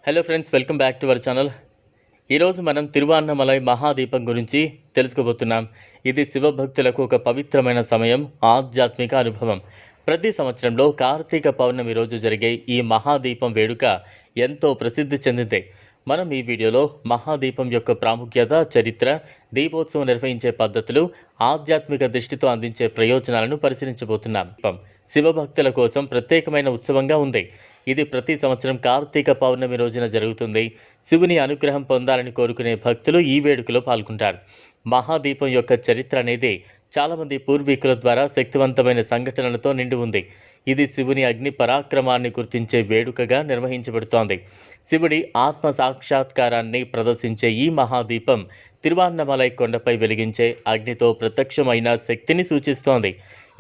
Hello friends, welcome back to our channel. ఈరోజు మనం తిరువన్నామలై మహాదీపం గురించి తెలుసుకోబోతున్నాం. ఇది శివభక్తులకు ఒక పవిత్రమైన సమయం, ఆధ్యాత్మిక అనుభవం. ప్రతి సంవత్సరంలో కార్తీక పౌర్ణమి రోజు జరిగే ఈ మహాదీపం వేడుక ఎంతో ప్రసిద్ధి చెందింది. మనం ఈ వీడియోలో మహాదీపం యొక్క ప్రాముఖ్యత, చరిత్ర, దీపోత్సవం నిర్వహించే పద్ధతులు, ఆధ్యాత్మిక దృష్టితో అందించే ప్రయోజనాలను పరిశీలించబోతున్నాం. శివభక్తుల కోసం ప్రత్యేకమైన ఉత్సవంగా ఉంది. ఇది ప్రతి సంవత్సరం కార్తీక పౌర్ణమి రోజున జరుగుతుంది. శివుని అనుగ్రహం పొందాలని కోరుకునే భక్తులు ఈ వేడుకలో పాల్గొంటారు. మహాదీపం యొక్క చరిత్ర అనేది చాలామంది పూర్వీకుల ద్వారా శక్తివంతమైన సంఘటనలతో నిండి ఉంది. ఇది శివుని అగ్ని పరాక్రమాన్ని గుర్తించే వేడుకగా నిర్వహించబడుతోంది. శివుడి ఆత్మ సాక్షాత్కారాన్ని ప్రదర్శించే ఈ మహాదీపం తిరువన్నామలై కొండపై వెలిగించే అగ్నితో ప్రత్యక్షమైన శక్తిని సూచిస్తోంది.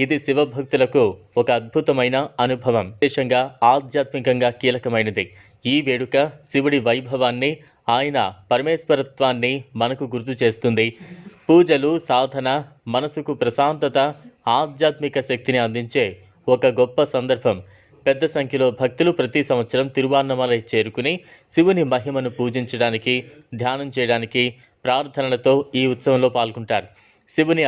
ఇది శివభక్తులకు ఒక అద్భుతమైన అనుభవం, విశేషంగా ఆధ్యాత్మికంగా కీలకమైనది. ఈ వేడుక శివుడి వైభవాన్ని, ఆయన పరమేశ్వరత్వాన్ని మనకు గుర్తు చేస్తుంది. పూజలు, సాధన మనసుకు ప్రశాంతత, ఆధ్యాత్మిక శక్తిని అందించే ఒక గొప్ప సందర్భం. పెద్ద సంఖ్యలో భక్తులు ప్రతి సంవత్సరం తిరువన్నామలై చేరుకుని శివుని మహిమను పూజించడానికి, ధ్యానం చేయడానికి, ప్రార్థనలతో ఈ ఉత్సవంలో పాల్గొంటారు. శివుడి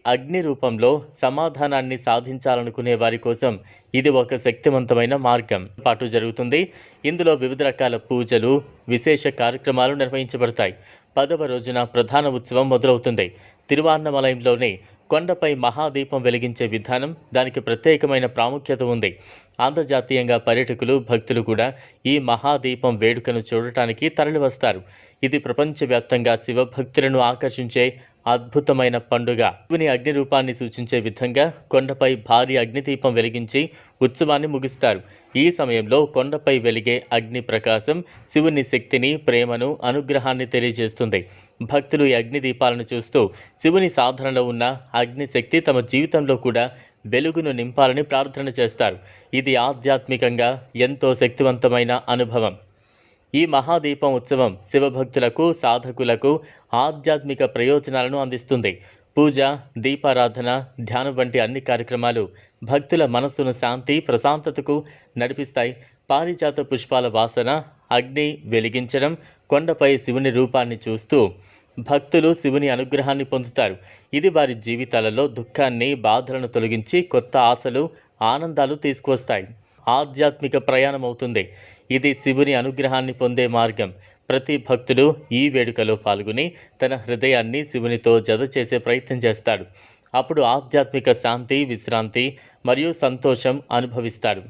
అగ్ని రూపంలో సమాధానాన్ని సాధించాలనుకునే వారి కోసం ఇది ఒక శక్తివంతమైన మార్గం పాటు జరుగుతుంది. ఇందులో వివిధ రకాల పూజలు, విశేష కార్యక్రమాలు నిర్వహించబడతాయి. 10వ రోజున ప్రధాన ఉత్సవం మొదలవుతుంది. తిరువన్నామలైలోని కొండపై మహాదీపం వెలిగించే విధానం, దానికి ప్రత్యేకమైన ప్రాముఖ్యత ఉంది. అంతర్జాతీయంగా పర్యాటకులు, భక్తులు కూడా ఈ మహాదీపం వేడుకను చూడటానికి తరలివస్తారు. ఇది ప్రపంచవ్యాప్తంగా శివభక్తులను ఆకర్షించే అద్భుతమైన పండుగ. శివుని అగ్ని రూపాన్ని సూచించే విధంగా కొండపై భారీ అగ్నిదీపం వెలిగించి ఉత్సవాన్ని ముగిస్తారు. ఈ సమయంలో కొండపై వెలిగే అగ్ని ప్రకాశం శివుని శక్తిని, ప్రేమను, అనుగ్రహాన్ని తెలియజేస్తుంది. భక్తులు ఈ అగ్ని దీపాలను చూస్తూ శివుని సాధనలో ఉన్న అగ్ని శక్తి తమ జీవితంలో కూడా వెలుగును నింపాలని ప్రార్థన చేస్తారు. ఇది ఆధ్యాత్మికంగా ఎంతో శక్తివంతమైన అనుభవం. ఈ మహాదీపం ఉత్సవం శివభక్తులకు, సాధకులకు ఆధ్యాత్మిక ప్రయోజనాలను అందిస్తుంది. పూజ, దీపారాధన, ధ్యానం వంటి అన్ని కార్యక్రమాలు భక్తుల మనస్సును శాంతి, ప్రశాంతతకు నడిపిస్తాయి. పారిజాత పుష్పాల వాసన, అగ్ని వెలిగించడం, కొండపై శివుని రూపాన్ని చూస్తూ భక్తులు శివుని అనుగ్రహాన్ని పొందుతారు. ఇది వారి జీవితాలలో దుఃఖాన్ని, బాధలను తొలగించి కొత్త ఆశలు, ఆనందాలు తీసుకువస్తాయి. ఆధ్యాత్మిక ప్రయాణం అవుతుంది. ఇది శివుని అనుగ్రహాన్ని పొందే మార్గం. ప్రతి భక్తుడు ఈ వేడుకలో పాల్గొని తన హృదయాన్ని శివునితో జత చేసే ప్రయత్నం చేస్తాడు. అప్పుడు ఆధ్యాత్మిక శాంతి, విశ్రాంతి మరియు సంతోషం అనుభవిస్తాడు.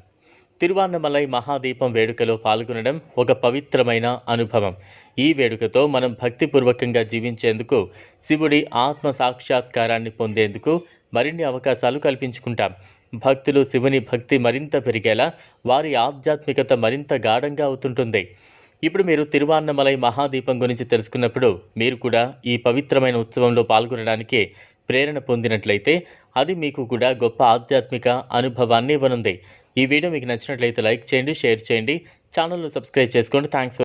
తిరువన్నామలై మహాదీపం వేడుకలో పాల్గొనడం ఒక పవిత్రమైన అనుభవం. ఈ వేడుకతో మనం భక్తిపూర్వకంగా జీవించేందుకు, శివుడి ఆత్మ సాక్షాత్కారాన్ని పొందేందుకు మరిన్ని అవకాశాలు కల్పించుకుంటాం. భక్తులు శివుని భక్తి మరింత పెరిగేలా వారి ఆధ్యాత్మికత మరింత గాఢంగా అవుతుంటుంది. ఇప్పుడు మీరు తిరువన్నామలై మహాదీపం గురించి తెలుసుకున్నప్పుడు మీరు కూడా ఈ పవిత్రమైన ఉత్సవంలో పాల్గొనడానికి ప్రేరణ పొందినట్లయితే అది మీకు కూడా గొప్ప ఆధ్యాత్మిక అనుభవాన్ని ఇవ్వనుంది. ఈ వీడియో మీకు నచ్చినట్లయితే లైక్ చేయండి, షేర్ చేయండి, ఛానల్ను సబ్స్క్రైబ్ చేసుకోండి. థ్యాంక్స్.